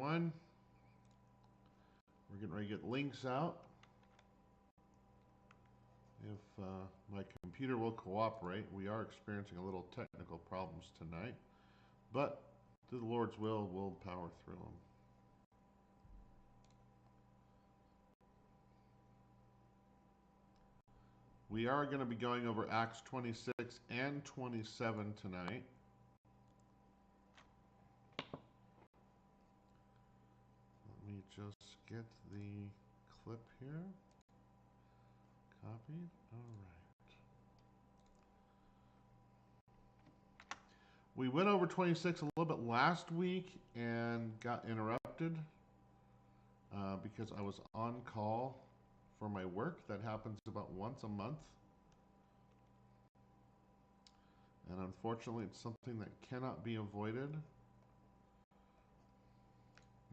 everyone. We're getting ready to get links out. If my computer will cooperate, we are experiencing a little technical problems tonight, but through the Lord's will, we'll power through them. We are going to be going over Acts 26 and 27 tonight. Let me just get the clip here. Copied. All right. We went over 26 a little bit last week and got interrupted because I was on call for my work. That happens about once a month. And unfortunately, it's something that cannot be avoided.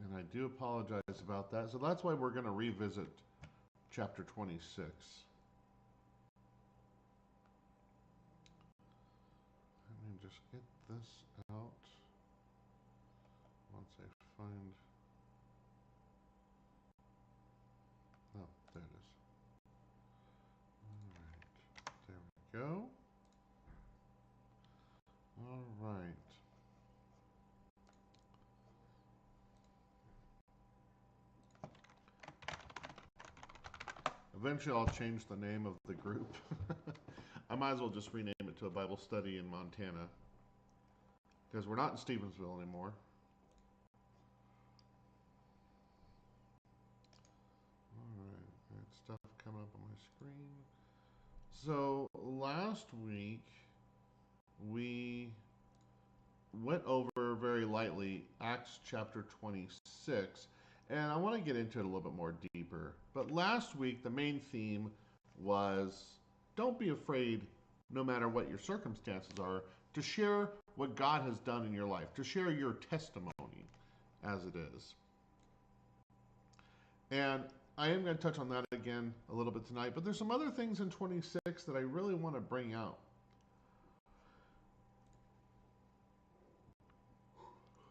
And I do apologize about that. So that's why we're going to revisit chapter 26. Let me just get this out once I find... Oh, there it is. All right, there we go. All right. Eventually I'll change the name of the group. I might as well just rename it to a Bible study in Montana, because we're not in Stevensville anymore. Alright, got stuff coming up on my screen. So last week we went over very lightly Acts chapter 26, and I want to get into it a little bit more deeper. But last week the main theme was don't be afraid, no matter what your circumstances are, to share what God has done in your life, to share your testimony as it is. And I am going to touch on that again a little bit tonight, but there's some other things in 26 that I really want to bring out.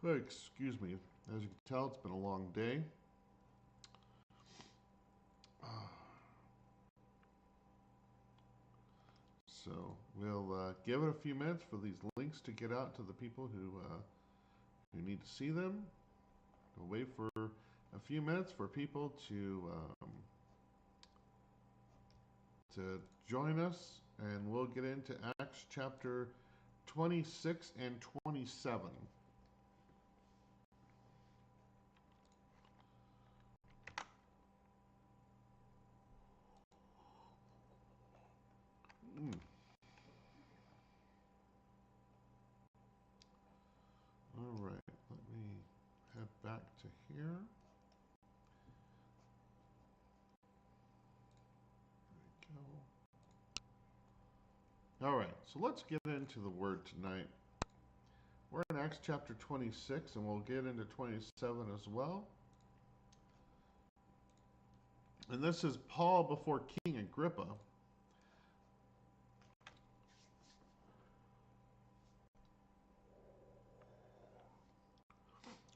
Excuse me. As you can tell, it's been a long day. So we'll give it a few minutes for these links to get out to the people who need to see them. We'll wait for a few minutes for people to join us, and we'll get into Acts chapter 26 and 27. All right, let me head back to here. There we go. All right, so let's get into the word tonight. We're in Acts chapter 26, and we'll get into 27 as well. And this is Paul before King Agrippa.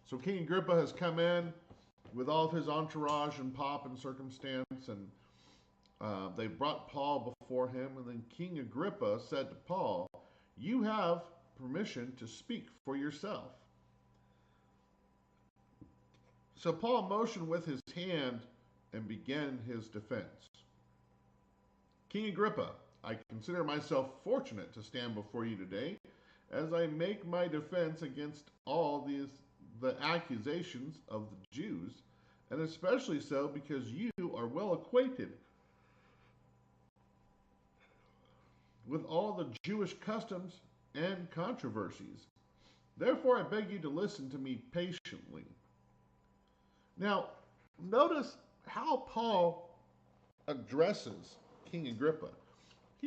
So King Agrippa has come in with all of his entourage and pomp and circumstance, and they brought Paul before him. And then King Agrippa said to Paul, "You have permission to speak for yourself." So Paul motioned with his hand and began his defense. "King Agrippa, I consider myself fortunate to stand before you today as I make my defense against all the accusations of the Jews, and especially so because you are well acquainted with all the Jewish customs and controversies. Therefore, I beg you to listen to me patiently." Now, notice how Paul addresses King Agrippa.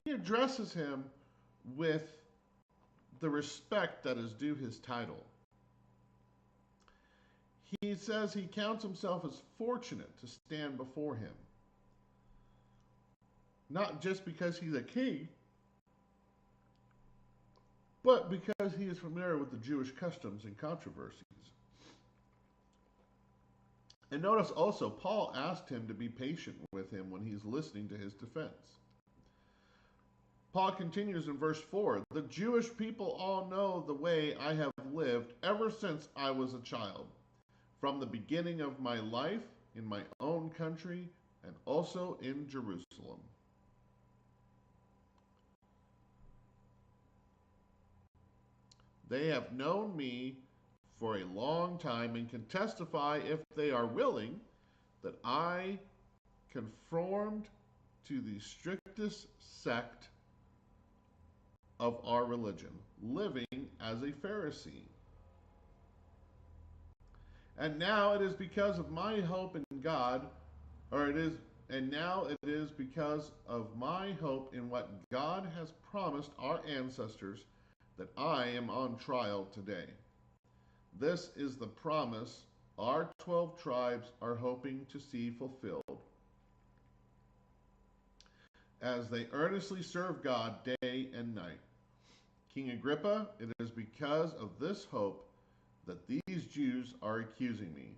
He addresses him with the respect that is due his title. He says he counts himself as fortunate to stand before him. Not just because he's a king, but because he is familiar with the Jewish customs and controversies. And notice also, Paul asked him to be patient with him when he's listening to his defense. Paul continues in verse 4, the Jewish people all know the way I have lived ever since I was a child, from the beginning of my life in my own country and also in Jerusalem. They have known me for a long time and can testify, if they are willing, that I conformed to the strictest sect of our religion, living as a Pharisee. And now it is because of my hope in God, and now it is because of my hope in what God has promised our ancestors that I am on trial today. This is the promise our 12 tribes are hoping to see fulfilled as they earnestly serve God day and night. King Agrippa, it is because of this hope that these Jews are accusing me.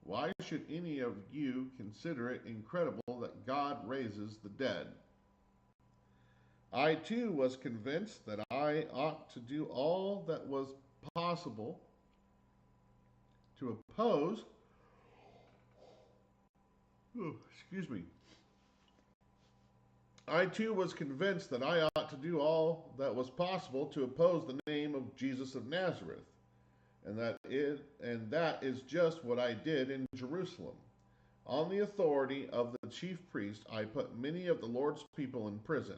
Why should any of you consider it incredible that God raises the dead? I too was convinced that I ought to do all that was possible to oppose, I too was convinced that I ought to do all that was possible to oppose the name of Jesus of Nazareth, and that is just what I did in Jerusalem. On the authority of the chief priest, I put many of the Lord's people in prison,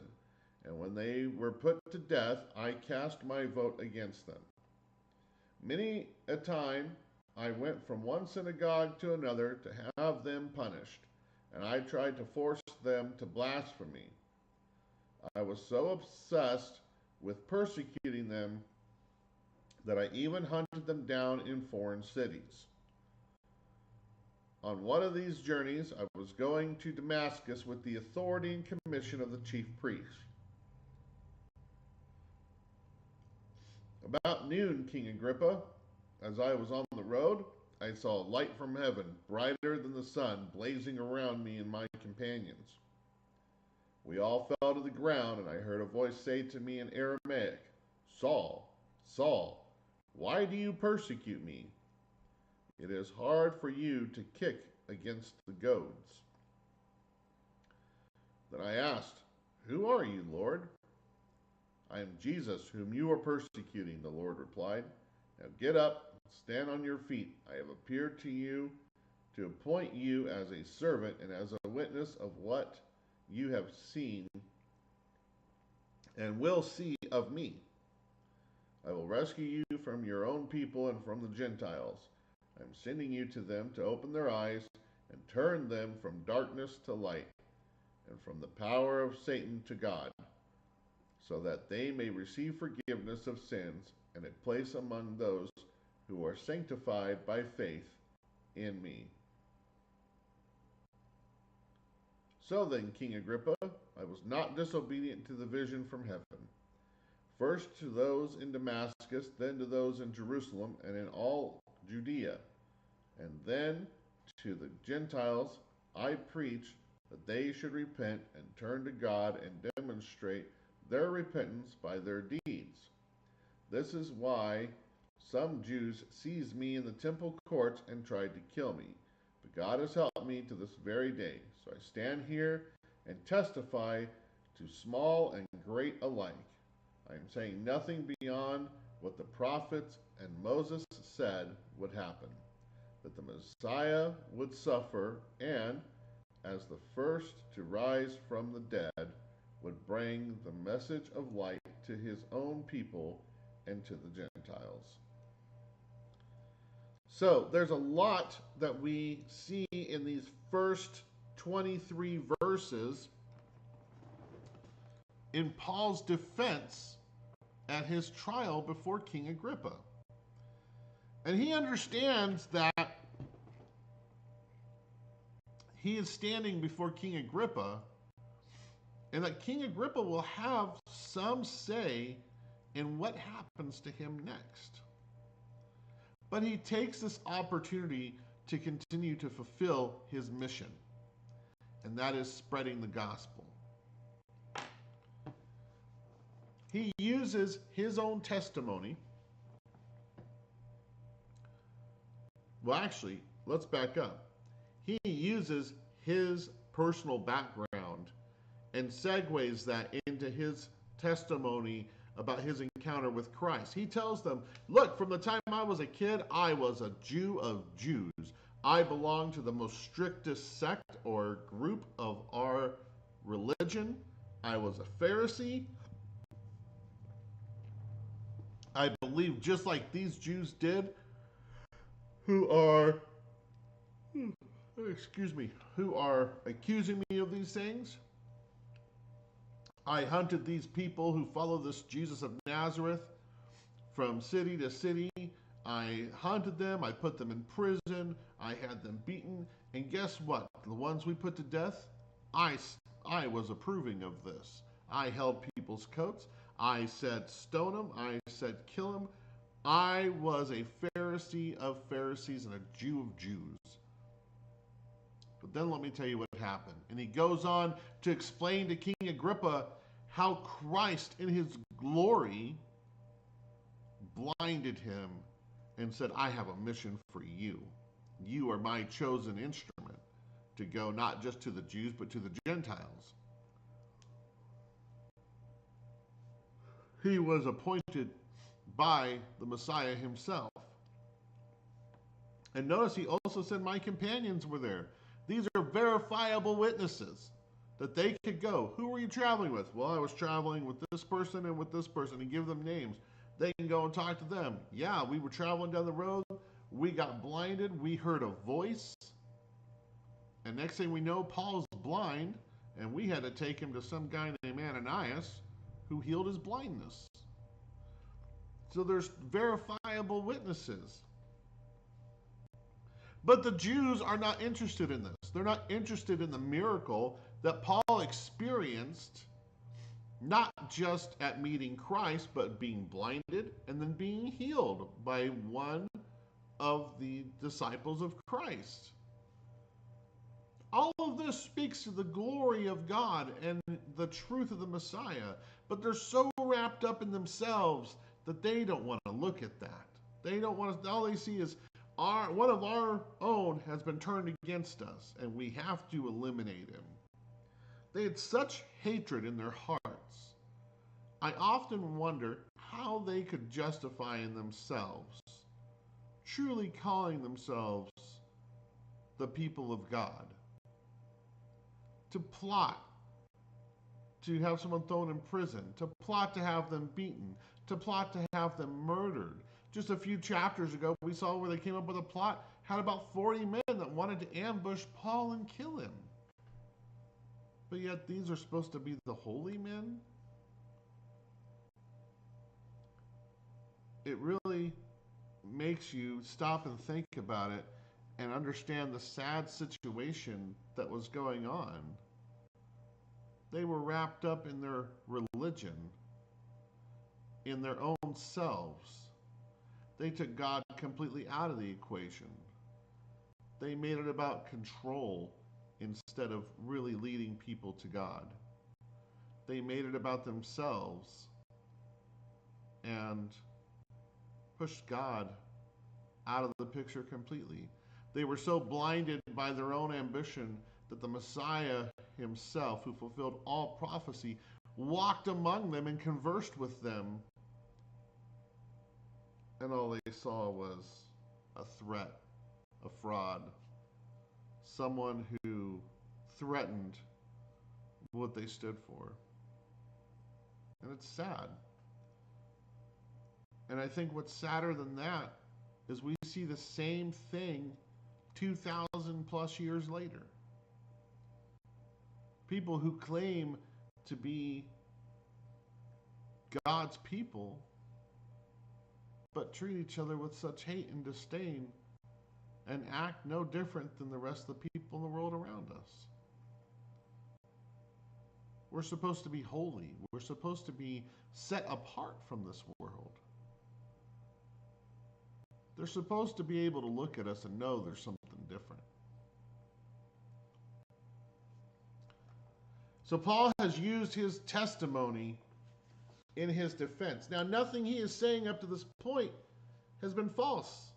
and when they were put to death, I cast my vote against them. Many a time I went from one synagogue to another to have them punished, and I tried to force them to blasphemy. I was so obsessed with persecuting them that I even hunted them down in foreign cities. On one of these journeys, I was going to Damascus with the authority and commission of the chief priest. About noon, King Agrippa, as I was on the road, I saw a light from heaven, brighter than the sun, blazing around me and my companions. We all fell to the ground, and I heard a voice say to me in Aramaic, Saul, Saul, why do you persecute me? It is hard for you to kick against the goads. Then I asked, Who are you, Lord? I am Jesus, whom you are persecuting, the Lord replied. Now get up, stand on your feet. I have appeared to you to appoint you as a servant and as a witness of what you have seen and will see of me. I will rescue you from your own people and from the Gentiles. I am sending you to them to open their eyes and turn them from darkness to light and from the power of Satan to God, so that they may receive forgiveness of sins and a place among those who are sanctified by faith in me. So then, King Agrippa, I was not disobedient to the vision from heaven. First to those in Damascus, then to those in Jerusalem and in all Judea, and then to the Gentiles I preached that they should repent and turn to God and demonstrate their repentance by their deeds. This is why some Jews seized me in the temple courts and tried to kill me. But God has helped me to this very day. So I stand here and testify to small and great alike. I am saying nothing beyond what the prophets and Moses said would happen, that the Messiah would suffer and, as the first to rise from the dead, would bring the message of light to his own people and to the Gentiles. So there's a lot that we see in these first 23 verses in Paul's defense at his trial before King Agrippa. And he understands that he is standing before King Agrippa, and that King Agrippa will have some say in what happens to him next. But he takes this opportunity to continue to fulfill his mission, and that is spreading the gospel. He uses his own testimony. Well, actually, let's back up. He uses his personal background and segues that into his testimony about his encounter with Christ. He tells them, look, from the time I was a kid, I was a Jew of Jews. I belonged to the most strictest sect or group of our religion. I was a Pharisee. I believed just like these Jews did, who are accusing me of these things. I hunted these people who follow this Jesus of Nazareth from city to city. I hunted them. I put them in prison. I had them beaten. And guess what? The ones we put to death, I was approving of this. I held people's coats. I said stone them. I said kill them. I was a Pharisee of Pharisees and a Jew of Jews. But then let me tell you what happened. And he goes on to explain to King Agrippa how Christ in his glory blinded him and said, I have a mission for you. You are my chosen instrument to go not just to the Jews, but to the Gentiles. He was appointed by the Messiah himself. And notice he also said, my companions were there. These are verifiable witnesses that they could go. Who were you traveling with? Well, I was traveling with this person and with this person, and give them names. They can go and talk to them. Yeah, we were traveling down the road. We got blinded. We heard a voice. And next thing we know, Paul's blind, and we had to take him to some guy named Ananias who healed his blindness. So there's verifiable witnesses. But the Jews are not interested in this. They're not interested in the miracle that Paul experienced, not just at meeting Christ, but being blinded and then being healed by one of the disciples of Christ. All of this speaks to the glory of God and the truth of the Messiah, but they're so wrapped up in themselves that they don't want to look at that. They don't want to, all they see is one of our own has been turned against us, and we have to eliminate him. They had such hatred in their hearts. I often wonder how they could justify in themselves truly calling themselves the people of God. To plot to have someone thrown in prison, to plot to have them beaten, to plot to have them murdered. Just a few chapters ago, we saw where they came up with a plot, had about 40 men that wanted to ambush Paul and kill him. But yet these are supposed to be the holy men? It really makes you stop and think about it and understand the sad situation that was going on. They were wrapped up in their religion, in their own selves. They took God completely out of the equation. They made it about control instead of really leading people to God. They made it about themselves and pushed God out of the picture completely. They were so blinded by their own ambition that the Messiah himself, who fulfilled all prophecy, walked among them and conversed with them. And all they saw was a threat, a fraud, someone who threatened what they stood for. And it's sad. And I think what's sadder than that is we see the same thing 2,000 plus years later. People who claim to be God's people but treat each other with such hate and disdain and act no different than the rest of the people in the world around us. We're supposed to be holy. We're supposed to be set apart from this world. They're supposed to be able to look at us and know there's something different. So Paul has used his testimony in his defense. Now, nothing he is saying up to this point has been false.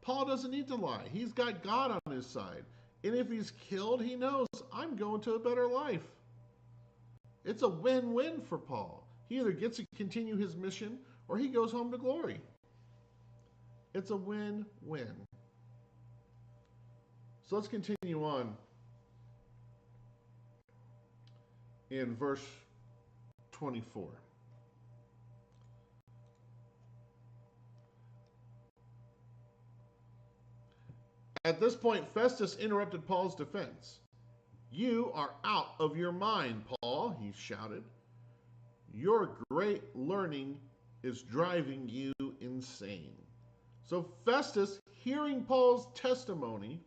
Paul doesn't need to lie. He's got God on his side. And if he's killed, he knows, I'm going to a better life. It's a win-win for Paul. He either gets to continue his mission or he goes home to glory. It's a win-win. So let's continue on in verse 24. At this point, Festus interrupted Paul's defense. You are out of your mind, Paul, he shouted. Your great learning is driving you insane. So Festus, hearing Paul's testimony,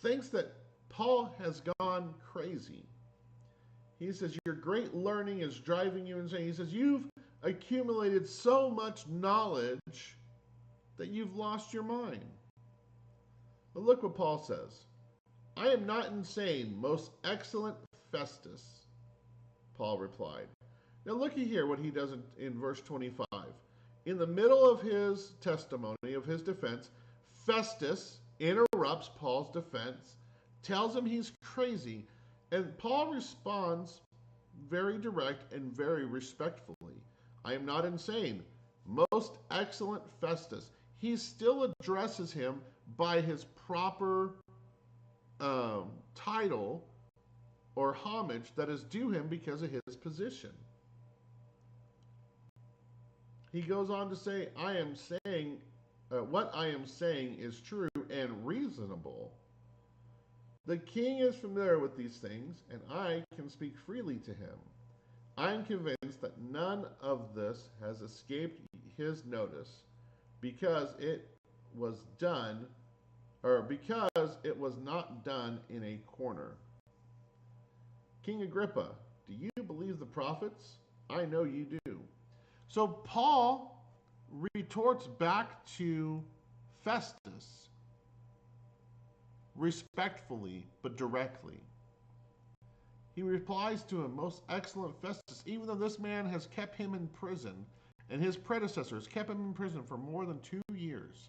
thinks that Paul has gone crazy. He says, your great learning is driving you insane. He says, you've accumulated so much knowledge that you've lost your mind. But look what Paul says. I am not insane, most excellent Festus, Paul replied. Now looky here what he does in verse 25. In the middle of his testimony, of his defense, Festus interrupts Paul's defense, tells him he's crazy, and Paul responds very direct and very respectfully. I am not insane, most excellent Festus. He still addresses him by his proper title or homage that is due him because of his position. He goes on to say, I am saying, what I am saying is true and reasonable. The king is familiar with these things, and I can speak freely to him. I am convinced that none of this has escaped his notice because it was done, or because it was not done in a corner. King Agrippa, do you believe the prophets? I know you do. So Paul retorts back to Festus respectfully but directly. He replies to him, most excellent Festus, even though this man has kept him in prison and his predecessors kept him in prison for more than 2 years,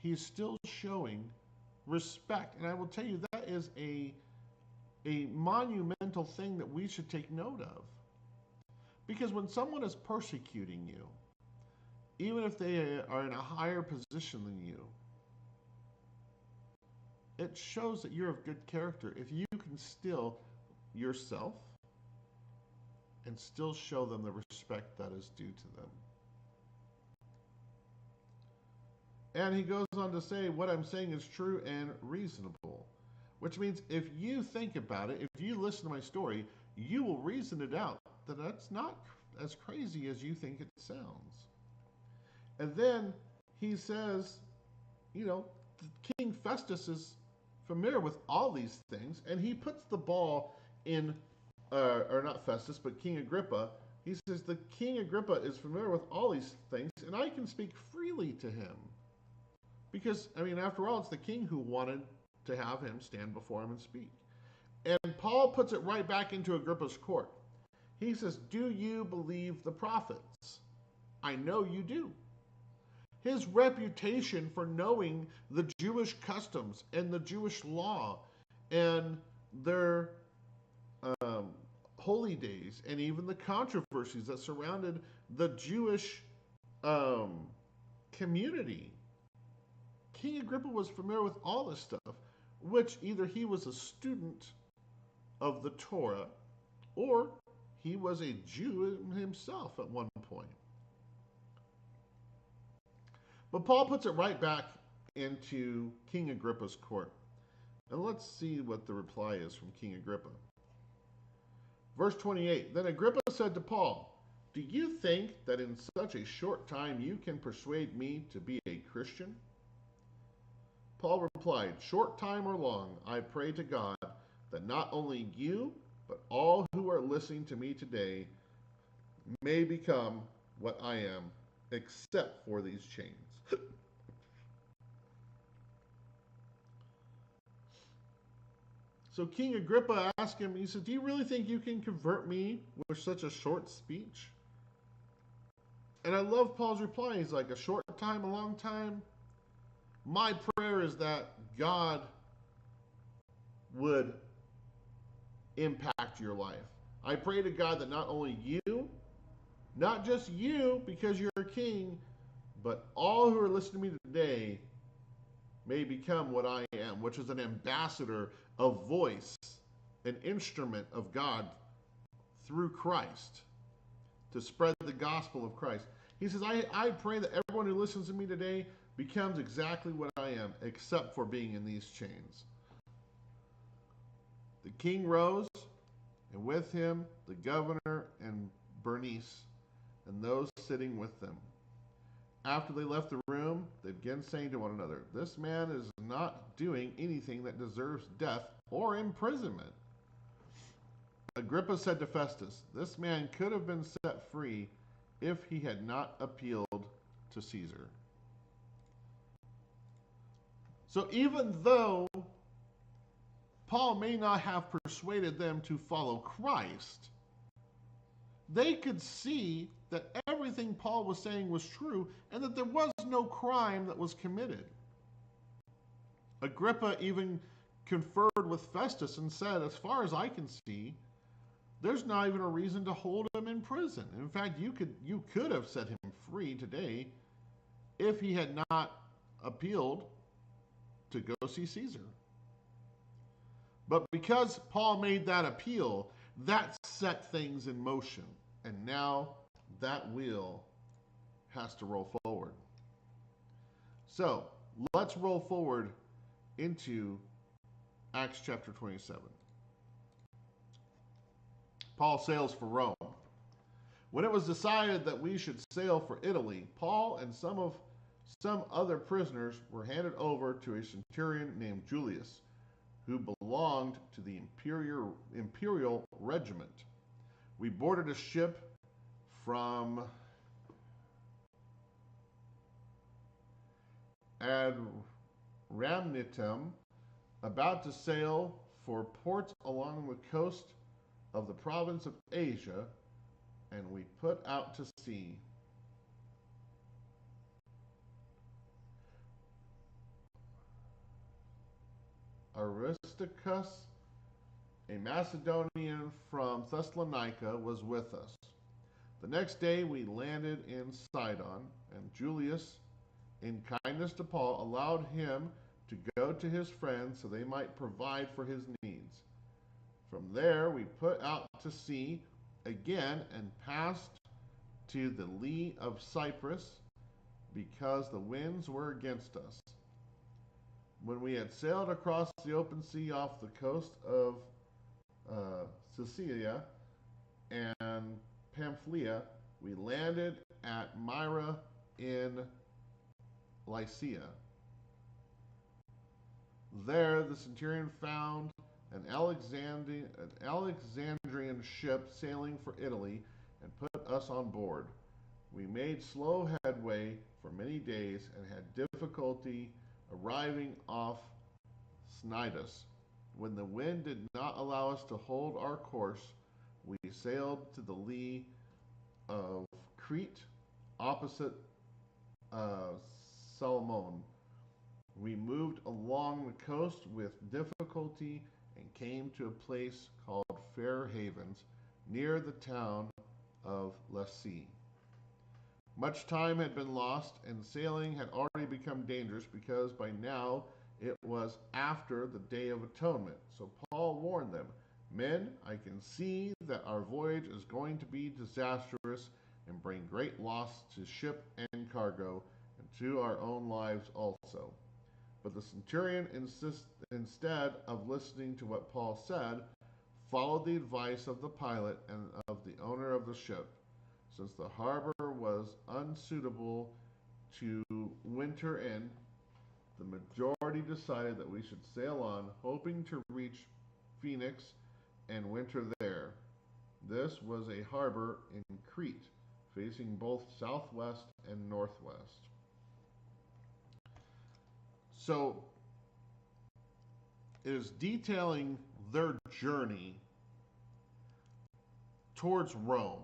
he's still showing respect. And I will tell you, that is a monumental thing that we should take note of. Because when someone is persecuting you, even if they are in a higher position than you, it shows that you're of good character if you can still yourself and still show them the respect that is due to them. And he goes on to say, what I'm saying is true and reasonable. Which means if you think about it, if you listen to my story, you will reason it out that that's not as crazy as you think it sounds. And then he says, King Festus is familiar with all these things, and he puts the ball in, or not Festus, but King Agrippa. He says, the King Agrippa is familiar with all these things, and I can speak freely to him. Because, after all, it's the king who wanted to have him stand before him and speak. And Paul puts it right back into Agrippa's court. He says, do you believe the prophets? I know you do. His reputation for knowing the Jewish customs and the Jewish law and their holy days and even the controversies that surrounded the Jewish community. King Agrippa was familiar with all this stuff, which either he was a student of the Torah or he was a Jew himself at one point. But Paul puts it right back into King Agrippa's court. And let's see what the reply is from King Agrippa. Verse 28, then Agrippa said to Paul, do you think that in such a short time you can persuade me to be a Christian? Paul replied, short time or long, I pray to God that not only you, but all who are listening to me today may become what I am, except for these chains. So King Agrippa asked him, he said, "Do you really think you can convert me with such a short speech?" And I love Paul's reply. He's like, "A short time, a long time." My prayer is that God would impact your life. I pray to God that not only you, not just you because you're a king, but all who are listening to me today may become what I am, which is an ambassador, a voice, an instrument of God through Christ to spread the gospel of Christ. He says, I pray that everyone who listens to me today becomes exactly what I am, except for being in these chains. The king rose, and with him the governor and Bernice, and those sitting with them. After they left the room, they began saying to one another, "This man is not doing anything that deserves death or imprisonment." Agrippa said to Festus, "This man could have been set free if he had not appealed to Caesar." So even though Paul may not have persuaded them to follow Christ, they could see that everything Paul was saying was true and that there was no crime that was committed. Agrippa even conferred with Festus and said, "As far as I can see, there's not even a reason to hold him in prison. In fact, you could have set him free today if he had not appealed to go see Caesar." But because Paul made that appeal, that set things in motion. And now that wheel has to roll forward. So let's roll forward into Acts chapter 27. Paul sails for Rome. When it was decided that we should sail for Italy, Paul and some other prisoners were handed over to a centurion named Julius, who belonged to the imperial regiment. We boarded a ship from Adramyttium, about to sail for ports along the coast of the province of Asia, and we put out to sea. Aristarchus, a Macedonian from Thessalonica, was with us. The next day we landed in Sidon, and Julius, in kindness to Paul, allowed him to go to his friends so they might provide for his needs. From there we put out to sea again and passed to the lee of Cyprus because the winds were against us. When we had sailed across the open sea off the coast of Sicilia and Pamphylia, we landed at Myra in Lycia. There the centurion found an Alexandrian ship sailing for Italy and put us on board. We made slow headway for many days and had difficulty arriving off Cnidus. When the wind did not allow us to hold our course, we sailed to the lee of Crete, opposite Salmon. We moved along the coast with difficulty and came to a place called Fair Havens, near the town of Lasea. Much time had been lost, and sailing had already become dangerous because by now it was after the Day of Atonement. So Paul warned them, "Men, I can see that our voyage is going to be disastrous and bring great loss to ship and cargo, and to our own lives also." But the centurion, instead of listening to what Paul said, followed the advice of the pilot and of the owner of the ship. Since the harbor was unsuitable to winter in, the majority decided that we should sail on, hoping to reach Phoenix and winter there. This was a harbor in Crete, facing both southwest and northwest. So it is detailing their journey towards Rome.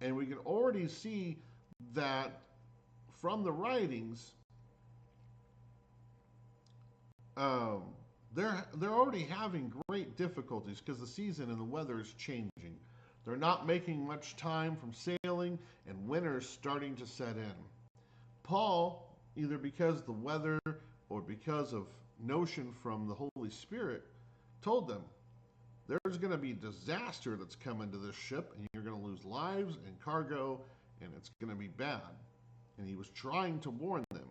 And we can already see that from the writings, um, they're already having great difficulties because the season and the weather is changing. They're not making much time from sailing, and winter's starting to set in. Paul, either because of the weather or because of notion from the Holy Spirit, told them there's going to be disaster that's coming to this ship, and you're going to lose lives and cargo, and it's going to be bad. And he was trying to warn them,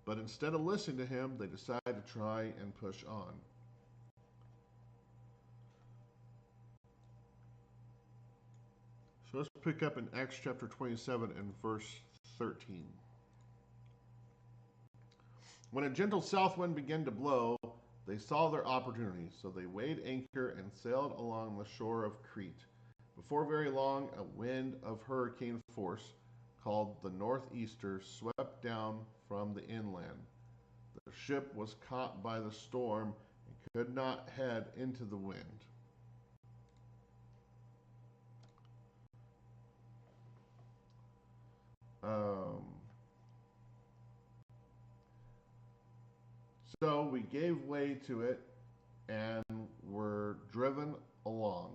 but instead of listening to him, they decided to try and push on. So let's pick up in Acts chapter 27 and verse 13. When a gentle south wind began to blow, they saw their opportunity, so they weighed anchor and sailed along the shore of Crete. Before very long, a wind of hurricane force, called the Northeaster, swept down from the inland. The ship was caught by the storm and could not head into the wind. So we gave way to it and were driven along.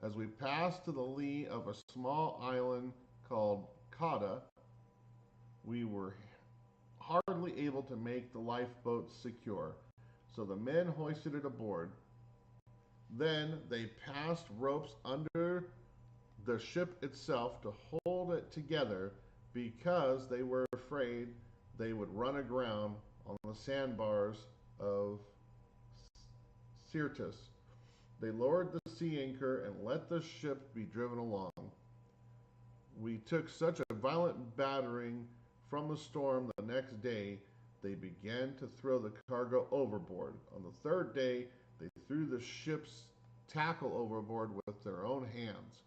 As we passed to the lee of a small island called Cauda, we were hardly able to make the lifeboat secure, so the men hoisted it aboard. Then they passed ropes under the ship itself to hold it together because they were afraid they would run aground on the sandbars of Syrtis. They lowered the sea anchor and let the ship be driven along. We took such a violent battering from the storm the next day, they began to throw the cargo overboard. On the third day, they threw the ship's tackle overboard with their own hands.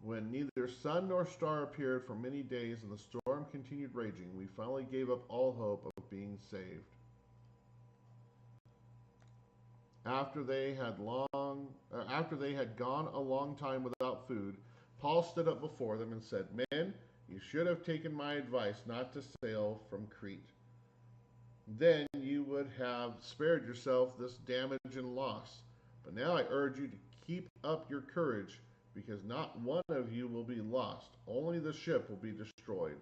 When neither sun nor star appeared for many days and the storm continued raging, we finally gave up all hope of being saved. After they had gone a long time without food, Paul stood up before them and said, "Men, you should have taken my advice not to sail from Crete. Then you would have spared yourself this damage and loss. But now I urge you to keep up your courage, because not one of you will be lost, only the ship will be destroyed.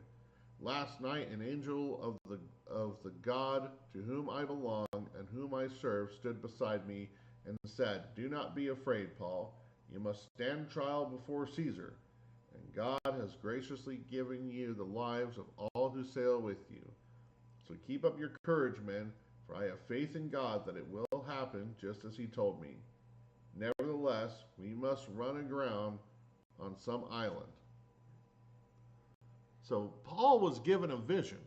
Last night an angel of the God to whom I belong and whom I serve stood beside me and said, 'Do not be afraid, Paul. You must stand trial before Caesar, and God has graciously given you the lives of all who sail with you. So keep up your courage, men, for I have faith in God that it will happen just as he told me. Nevertheless, we must run aground on some island.'" So Paul was given a vision.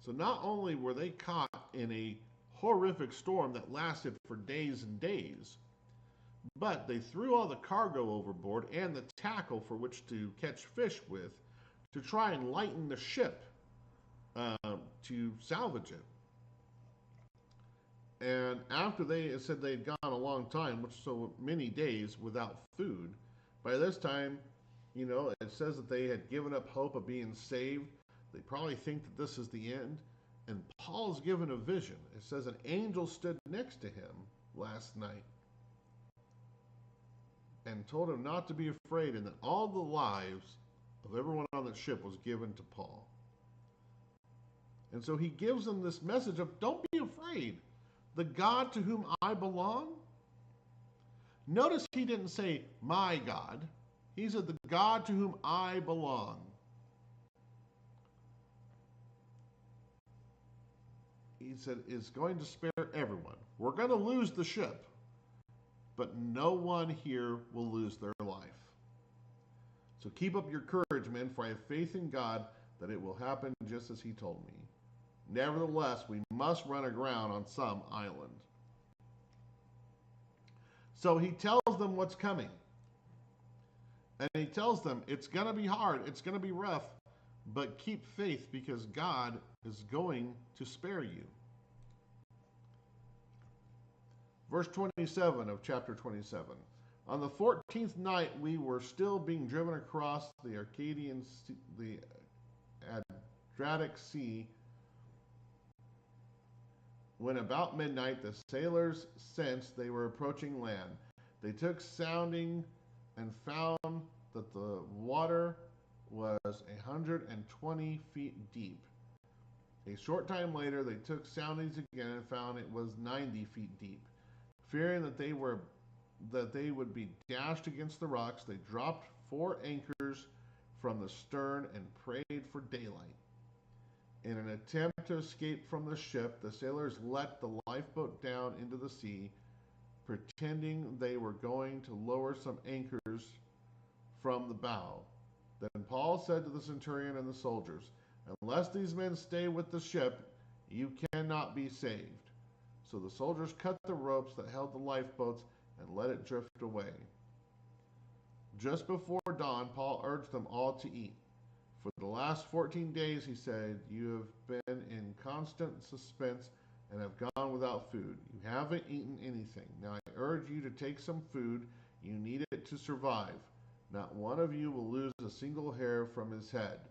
So not only were they caught in a horrific storm that lasted for days and days, but they threw all the cargo overboard and the tackle for which to catch fish with to try and lighten the ship to salvage it. And after they said they'd gone a long time, which so many days without food, by this time, it says that they had given up hope of being saved. They probably think that this is the end. And Paul's given a vision. It says an angel stood next to him last night and told him not to be afraid, and that all the lives of everyone on the ship was given to Paul. And so he gives them this message of, don't be afraid. The God to whom I belong. Notice he didn't say, my God. He said, the God to whom I belong. He said, is going to spare everyone. We're going to lose the ship, but no one here will lose their life. So keep up your courage, men, for I have faith in God that it will happen just as he told me. Nevertheless, we must run aground on some island. So he tells them what's coming. And he tells them it's going to be hard, it's going to be rough, but keep faith because God is going to spare you. Verse 27 of chapter 27. On the 14th night, we were still being driven across the Adriatic Sea, when about midnight the sailors sensed they were approaching land. They took sounding and found that the water was 120 feet deep. A short time later, they took soundings again and found it was 90 feet deep. Fearing that they would be dashed against the rocks, they dropped 4 anchors from the stern and prayed for daylight. In an attempt to escape from the ship, the sailors let the lifeboat down into the sea, pretending they were going to lower some anchors from the bow. Then Paul said to the centurion and the soldiers, "Unless these men stay with the ship, you cannot be saved." So the soldiers cut the ropes that held the lifeboats and let it drift away. Just before dawn, Paul urged them all to eat. "For the last 14 days," he said, "you have been in constant suspense and have gone without food. You haven't eaten anything. Now I urge you to take some food. You need it to survive. Not one of you will lose a single hair from his head."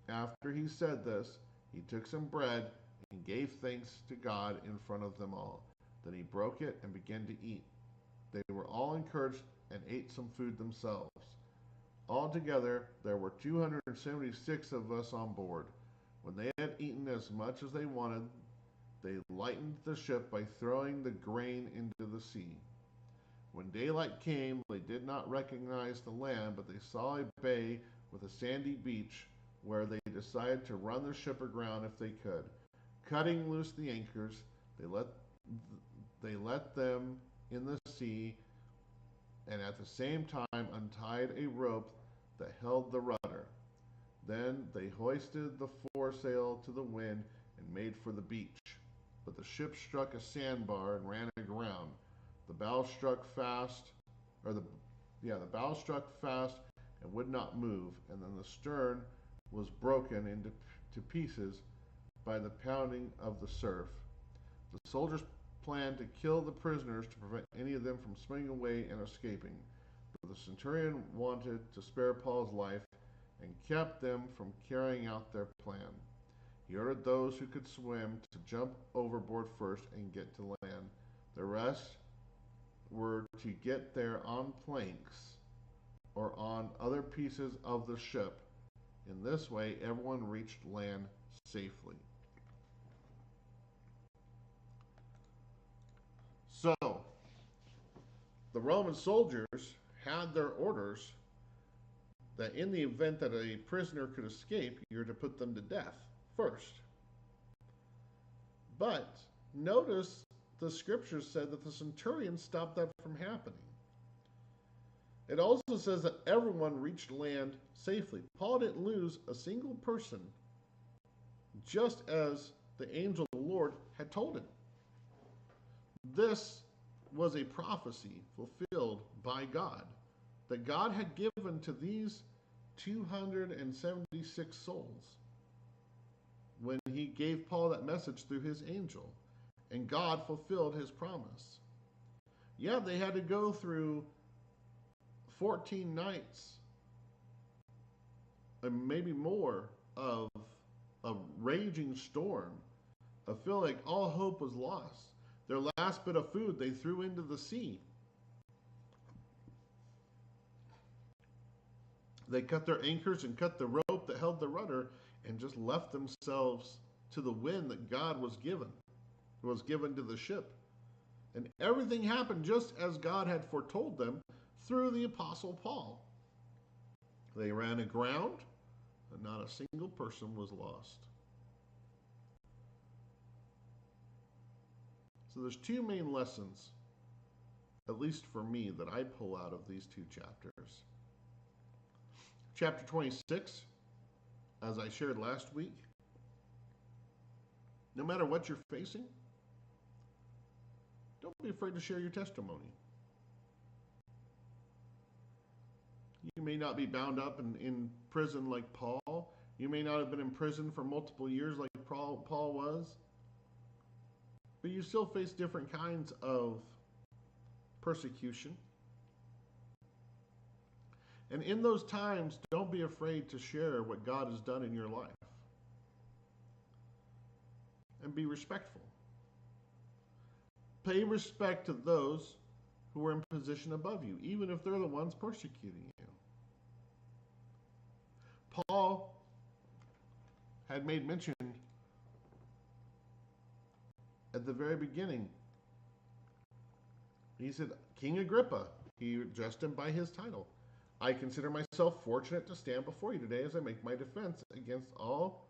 After he said this, he took some bread and gave thanks to God in front of them all. Then he broke it and began to eat. They were all encouraged and ate some food themselves. Altogether, there were 276 of us on board. When they had eaten as much as they wanted, they lightened the ship by throwing the grain into the sea. When daylight came, they did not recognize the land, but they saw a bay with a sandy beach where they decided to run the ship aground if they could. Cutting loose the anchors, they let them in the sea, and at the same time untied a rope that held the rudder. Then they hoisted the foresail to the wind and made for the beach. But the ship struck a sandbar and ran aground. The bow struck fast, the bow struck fast and would not move, and then the stern was broken into pieces by the pounding of the surf. The soldiers planned to kill the prisoners to prevent any of them from swimming away and escaping. But the centurion wanted to spare Paul's life and kept them from carrying out their plan. He ordered those who could swim to jump overboard first and get to land. The rest were to get there on planks or on other pieces of the ship. In this way, everyone reached land safely. So, the Roman soldiers had their orders that in the event that a prisoner could escape, you're to put them to death first. But notice the scriptures said that the centurion stopped that from happening. It also says that everyone reached land safely. Paul didn't lose a single person, just as the angel of the Lord had told him. This was a prophecy fulfilled by God that God had given to these 276 souls when he gave Paul that message through his angel. And God fulfilled his promise. Yeah, they had to go through 14 nights and maybe more of a raging storm. I feel like all hope was lost. Their last bit of food they threw into the sea. They cut their anchors and cut the rope that held the rudder and just left themselves to the wind that God was given to the ship. And everything happened just as God had foretold them through the Apostle Paul. They ran aground, and not a single person was lost. So there's 2 main lessons, at least for me, that I pull out of these 2 chapters. Chapter 26, as I shared last week, no matter what you're facing, don't be afraid to share your testimony. You may not be bound up in prison like Paul. You may not have been in prison for multiple years like Paul was. But you still face different kinds of persecution. And in those times, don't be afraid to share what God has done in your life. And be respectful. Pay respect to those who are in position above you, even if they're the ones persecuting you. Paul had made mention at the very beginning. He said, King Agrippa, he addressed him by his title. I consider myself fortunate to stand before you today as I make my defense against all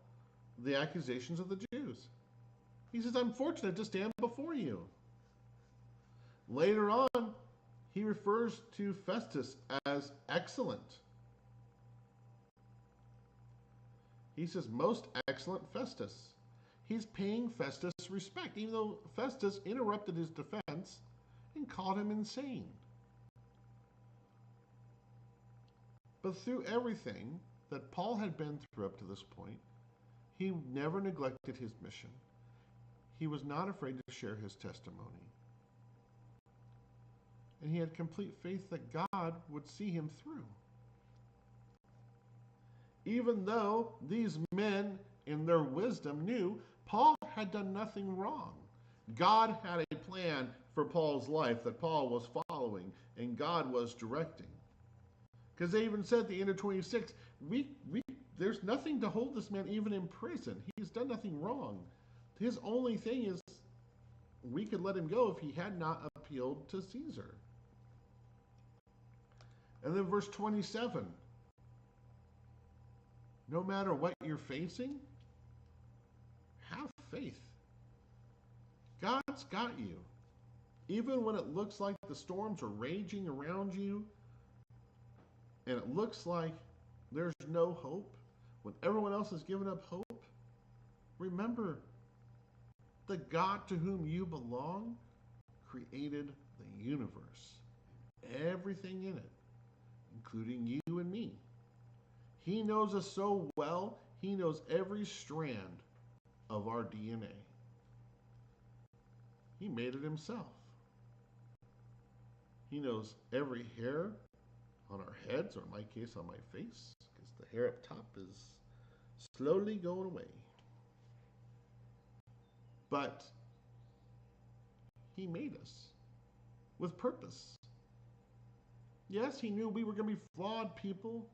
the accusations of the Jews. He says, I'm fortunate to stand before you. Later on, he refers to Festus as excellent. He says, most excellent Festus. He's paying Festus respect, even though Festus interrupted his defense and called him insane. But through everything that Paul had been through up to this point, he never neglected his mission. He was not afraid to share his testimony. And he had complete faith that God would see him through. Even though these men, in their wisdom, knew Paul had done nothing wrong. God had a plan for Paul's life that Paul was following, and God was directing. Because they even said at the end of 26, there's nothing to hold this man even in prison. He's done nothing wrong. His only thing is we could let him go if he had not appealed to Caesar. And then verse 27, no matter what you're facing, have faith. God's got you. Even when it looks like the storms are raging around you, and it looks like there's no hope, when everyone else has given up hope, remember the God to whom you belong created the universe, everything in it, including you and me. He knows us so well, he knows every strand of our DNA. He made it himself. He knows every hair on our heads, or in my case on my face, because the hair up top is slowly going away. But he made us with purpose. Yes, he knew we were going to be flawed people.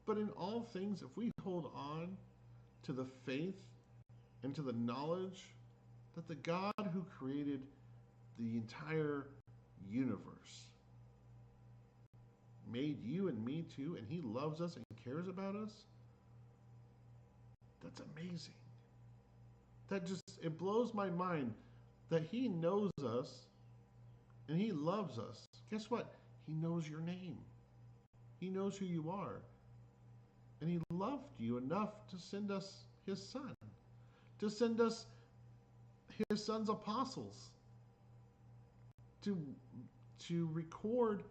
But in all things, if we hold on to the faith and to the knowledge that the God who created the entire universe made you and me too, and he loves us and cares about us, that's amazing. It blows my mind that he knows us and he loves us. Guess what? He knows your name. He knows who you are. And he loved you enough to send us his son, to send us his son's apostles, to record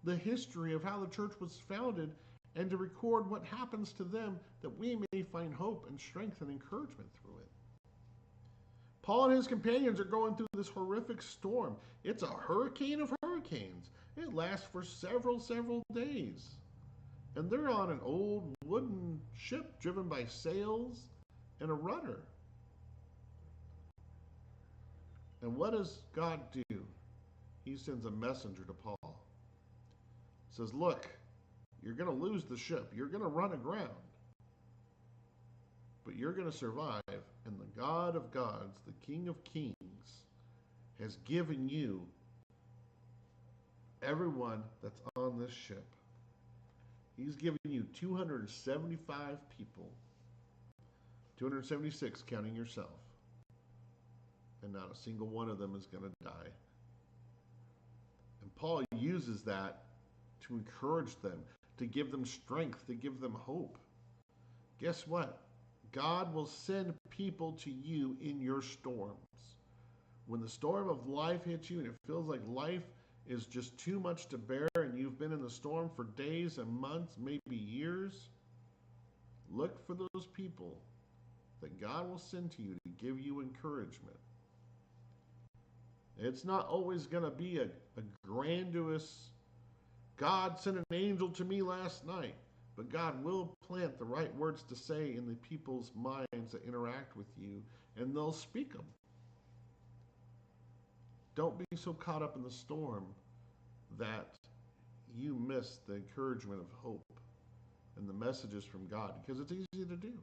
the history of how the church was founded and to record what happens to them, that we may find hope and strength and encouragement through it. Paul and his companions are going through this horrific storm. It's a hurricane of hurricanes. It lasts for several days. And they're on an old wooden ship driven by sails and a rudder. And what does God do? He sends a messenger to Paul. Says, look, you're going to lose the ship. You're going to run aground. But you're going to survive. And the God of gods, the King of kings, has given you everyone that's on this ship. He's given you 275 people. 276 counting yourself. And not a single one of them is going to die. And Paul uses that to encourage them, to give them strength, to give them hope. Guess what? God will send people to you in your storms. When the storm of life hits you and it feels like life is just too much to bear and you've been in the storm for days and months, maybe years, look for those people that God will send to you to give you encouragement. It's not always going to be a grandiose, God sent an angel to me last night. But God will plant the right words to say in the people's minds that interact with you, and they'll speak them. Don't be so caught up in the storm that you miss the encouragement of hope and the messages from God, because it's easy to do.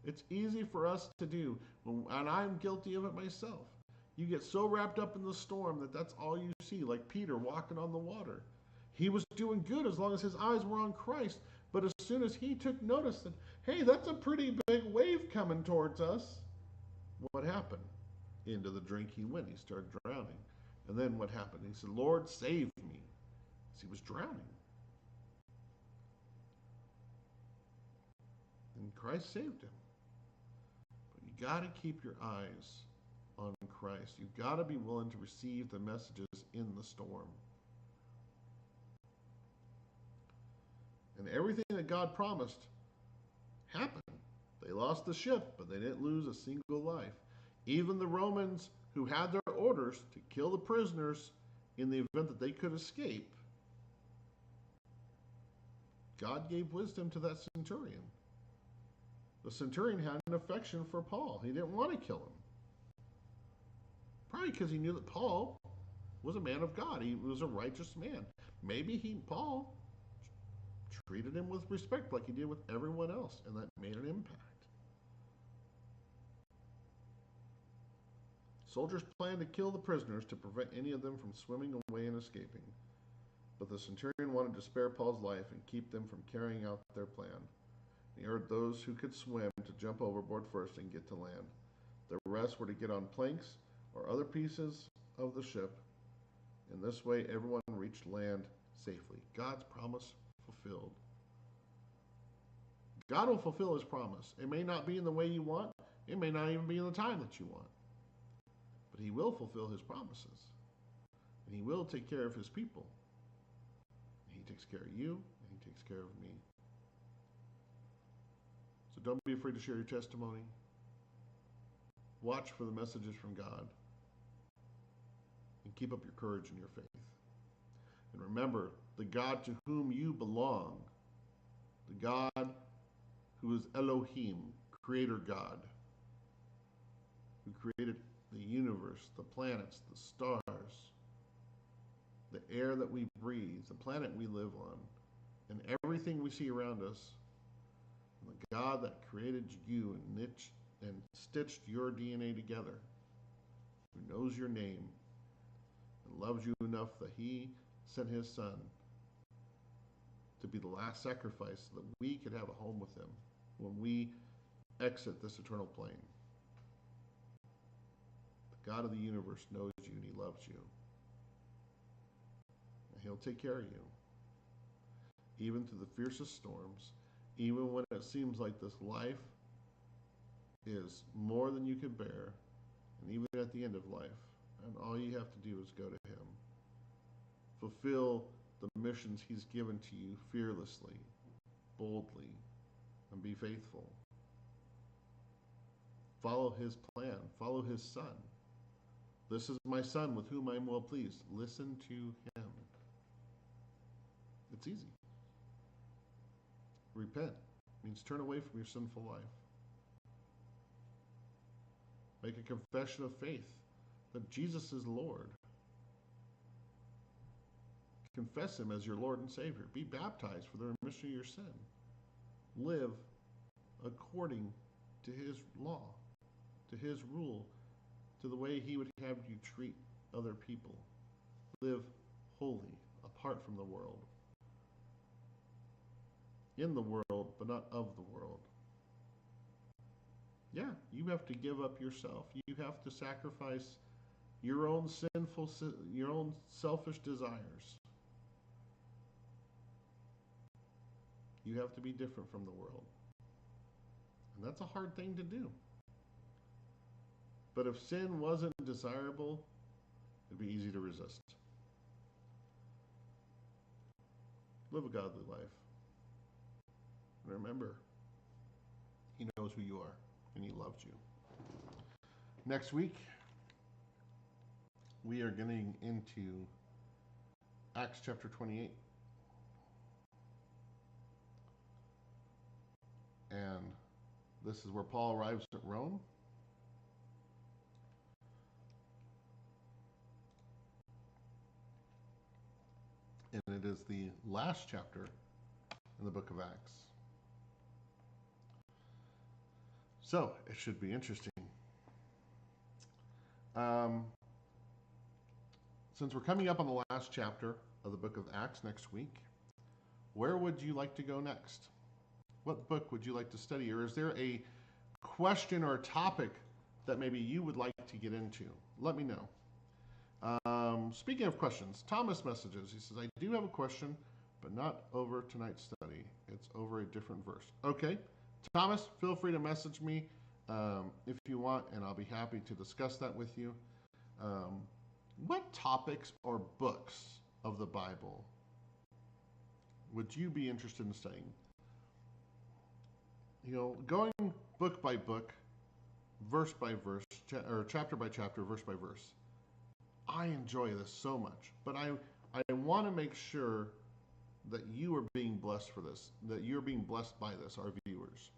It's easy for us to do, and I'm guilty of it myself. You get so wrapped up in the storm that that's all you see, like Peter walking on the water. He was doing good as long as his eyes were on Christ, but as soon as he took notice that, hey, that's a pretty big wave coming towards us, what happened? Into the drink he went. He started drowning. And then what happened? He said, Lord, save me. As he was drowning. And Christ saved him. But you got to keep your eyes on Christ. You've got to be willing to receive the messages in the storm. And everything that God promised happened. They lost the ship, but they didn't lose a single life. Even the Romans, who had their orders to kill the prisoners in the event that they could escape, God gave wisdom to that centurion. The centurion had an affection for Paul. He didn't want to kill him. Probably because he knew that Paul was a man of God. He was a righteous man. Maybe Paul treated him with respect like he did with everyone else, and that made an impact. Soldiers planned to kill the prisoners to prevent any of them from swimming away and escaping. But the centurion wanted to spare Paul's life and keep them from carrying out their plan. He ordered those who could swim to jump overboard first and get to land. The rest were to get on planks or other pieces of the ship. In this way, everyone reached land safely. God's promise fulfilled. God will fulfill his promise. It may not be in the way you want. It may not even be in the time that you want. But he will fulfill his promises. And he will take care of his people. He takes care of you, and he takes care of me. So don't be afraid to share your testimony. Watch for the messages from God. And keep up your courage and your faith. And remember, the God to whom you belong, the God who is Elohim, Creator God, who created the universe, the planets, the stars, the air that we breathe, the planet we live on, and everything we see around us, and the God that created you and stitched your DNA together, who knows your name and loves you enough that he sent his son to be the last sacrifice so that we could have a home with him when we exit this eternal plane. The God of the universe knows you and he loves you. And he'll take care of you. Even through the fiercest storms, even when it seems like this life is more than you could bear, and even at the end of life, and all you have to do is go to him. Fulfill the missions he's given to you fearlessly, boldly, and be faithful. Follow his plan. Follow his son. This is my son with whom I am well pleased. Listen to him. It's easy. Repent means turn away from your sinful life. Make a confession of faith that Jesus is Lord. Confess him as your Lord and Savior. Be baptized for the remission of your sin. Live according to his law, to his rule, to the way he would have you treat other people. Live holy, apart from the world. In the world, but not of the world. Yeah, you have to give up yourself. You have to sacrifice your own your own selfish desires. You have to be different from the world. And that's a hard thing to do. But if sin wasn't desirable, it'd be easy to resist. Live a godly life. And remember, he knows who you are, and he loves you. Next week, we are getting into Acts chapter 28. And this is where Paul arrives at Rome. And it is the last chapter in the book of Acts. So, it should be interesting. Since we're coming up on the last chapter of the book of Acts next week, where would you like to go next? What book would you like to study? Or is there a question or a topic that maybe you would like to get into? Let me know. Speaking of questions, Thomas messages. He says, I do have a question, but not over tonight's study. It's over a different verse. Okay. Thomas, feel free to message me if you want, and I'll be happy to discuss that with you. What topics or books of the Bible would you be interested in studying? Going book by book, verse by verse, or chapter by chapter, verse by verse. I enjoy this so much, but I want to make sure that you are being blessed for this, that you're being blessed by this, our viewers.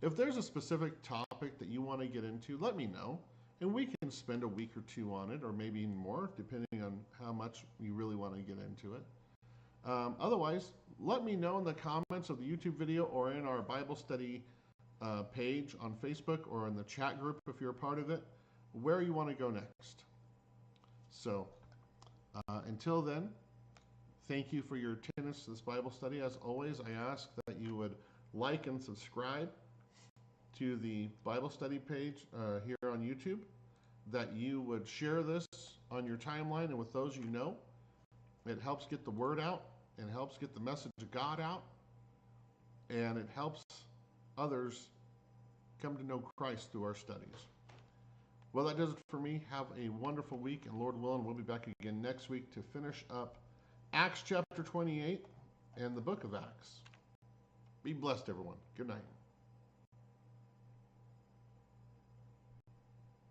If there's a specific topic that you want to get into, let me know, and we can spend a week or two on it, or maybe even more, depending on how much you really want to get into it. Otherwise, let me know in the comments of the YouTube video or in our Bible study page on Facebook or in the chat group if you're a part of it, where you want to go next. So, until then, thank you for your attendance to this Bible study. As always, I ask that you would like and subscribe to the Bible study page here on YouTube, that you would share this on your timeline and with those you know. It helps get the word out, and helps get the message of God out, and it helps others come to know Christ through our studies. Well, that does it for me. Have a wonderful week, and Lord willing, we'll be back again next week to finish up Acts chapter 28 and the book of Acts. Be blessed, everyone. Good night.